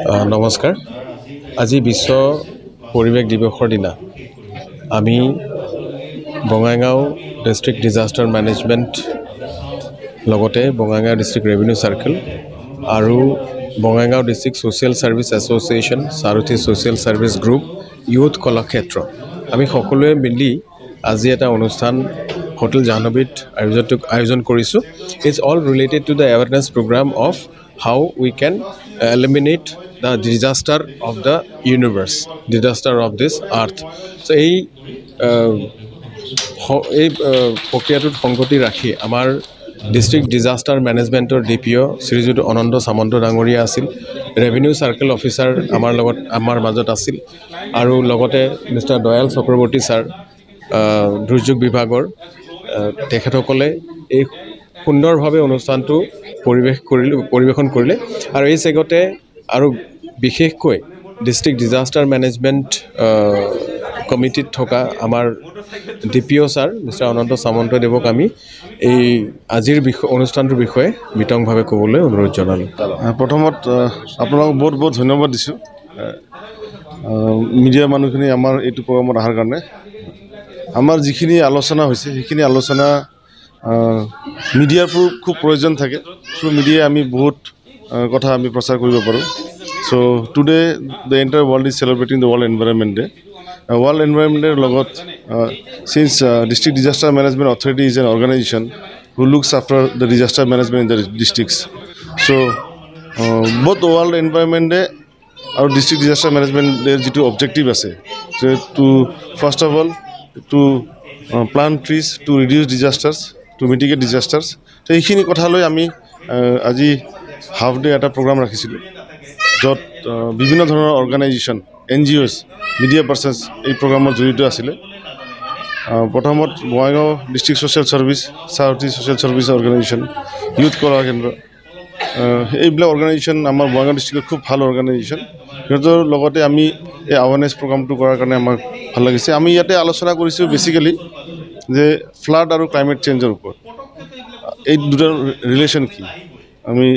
নমস্কাৰ। আজি বিশ্ব পৰিৱেশ দিৱসৰ দিনা আমি বঙাইগাঁও ডিষ্ট্ৰিক্ট ডিজাষ্টাৰ মেনেজমেণ্ট লগতে বঙাইগাঁও ডিষ্ট্ৰিক্ট ৰেভিনিউ চাৰ্কেল আৰু Bongaigaon district social service association সাৰথী social service group youth Kalakshetra আমি সকলোৱে মিলি আজি এটা অনুষ্ঠান হোটেল জাহ্নবীত আয়োজন কৰিছোঁ। It's all related to the awareness program of how we can eliminate the disaster of the universe, disaster of this earth. So এই প্ৰক্ৰিয়াটোত সংগতি ৰাখি আমাৰ ডিষ্ট্ৰিক্ট ডিজাষ্টাৰ মেনেজমেণ্টৰ DPO শ্ৰীযুত অনন্ত সামন্ত ডাঙৰীয়া আছিল, ৰেভিনিউ চাৰ্কেল অফিচাৰ আমাৰ মাজত আছিল আৰু লগতে মিষ্টাৰ দয়াল চক্ৰৱৰ্তী ছাৰ দুৰ্যোগ তেখেতসকলে এই সুন্দৰভাৱে অনুষ্ঠানটো পৰিৱেশন কৰিলে আৰু এই চেগতে আৰু বিশেষকৈ ডিষ্ট্ৰিক্ট ডিজাষ্টাৰ মেনেজমেণ্ট কমিটিত থকা আমাৰ DPO ছাৰ মিষ্টাৰ অনন্ত সামন্ত দেৱক আমি এই আজিৰ অনুষ্ঠানটোৰ বিষয়ে বিতংভাৱে ক'বলৈ অনুৰোধ জনালোঁ। প্ৰথমত আপোনালোকক বহুত বহুত ধন্যবাদ দিছোঁ মিডিয়া মানুহখিনি আমাৰ এইটো প্ৰগ্ৰামত অহাৰ কাৰণে। আমাৰ যিখিনি আলোচনা হৈছে সেইখিনি আলোচনা মিডিয়াৰ খুব প্ৰয়োজন থাকে। থ্ৰু মিডিয়াই আমি বহুত কথা আমি প্ৰচাৰ কৰিব পাৰোঁ। So' today the entire world is celebrating the world environment day. World এনভাইৰনমেণ্টৰ লগত since district disaster management authority is an organization who looks after the disaster management in the districts. So' both world environment day আৰু district disaster management ডেৰ যিটো objective আছে যে to first of all to plant trees to reduce disasters to mitigate disasters. তো এইখিনি কথা লৈ আমি আজি হাফ ডে এটা প্ৰগ্ৰাম ৰাখিছিলোঁ য'ত বিভিন্ন ধৰণৰ অৰ্গেনাইজেশ্যন NGOs মিডিয়া পাৰ্চনছ এই প্ৰগ্ৰামত জড়িত আছিলে। প্ৰথমত Bongaigaon district social service Sarathi social service organization youth Kalakendra এইবিলাক অৰ্গেনাইজেশ্যন আমাৰ বঙাইগাঁও ডিষ্ট্ৰিক্টৰ খুব ভাল অৰ্গেনাইজেশ্যন। সিহঁতৰ লগতে আমি এই আৱাৰনেছ প্ৰগ্ৰামটো কৰাৰ কাৰণে আমাক ভাল লাগিছে। আমি ইয়াতে আলোচনা কৰিছোঁ বেচিকেলি যে ফ্লাড আৰু ক্লাইমেট চেঞ্জৰ ওপৰত এই দুটাৰ ৰিলেশ্যন কি। আমি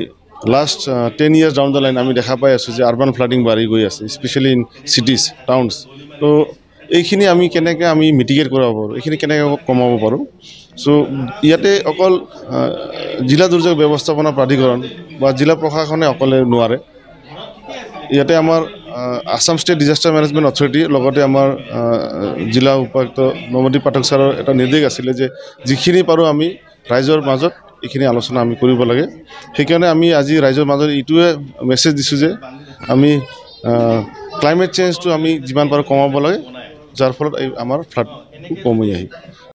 last 10 years down the line আমি দেখা পাই আছোঁ যে আৰ্বান ফ্লাডিং বাঢ়ি গৈ আছে, স্পেচিয়েলি ইন চিটিজ টাউনছ। তো এইখিনি আমি কেনেকৈ আমি মিটিগেট কৰাব পাৰোঁ, এইখিনি কেনেকৈ কমাব পাৰোঁ। চ' ইয়াতে অকল জিলা দুৰ্যোগ ব্যৱস্থাপনা প্ৰাধিকৰণ বা জিলা প্ৰশাসনে অকলে নোৱাৰে। ইয়াতে আমাৰ আসাম ষ্টেট ডিজাষ্টাৰ মেনেজমেণ্ট অথৰিটিৰ লগতে আমাৰ জিলা উপায়ুক্ত নৱদ্বীপ পাঠক ছাৰৰ এটা নিৰ্দেশ আছিলে যে যিখিনি পাৰোঁ আমি ৰাইজৰ মাজত এইখিনি আলোচনা আমি কৰিব লাগে। সেইকাৰণে আমি আজি ৰাইজৰ মাজত এইটোৱে মেছেজ দিছোঁ যে আমি ক্লাইমেট চেঞ্জটো আমি যিমান পাৰোঁ কমাব লাগে, যাৰ ফলত আমাৰ ফ্লাডটো কমি আহিব।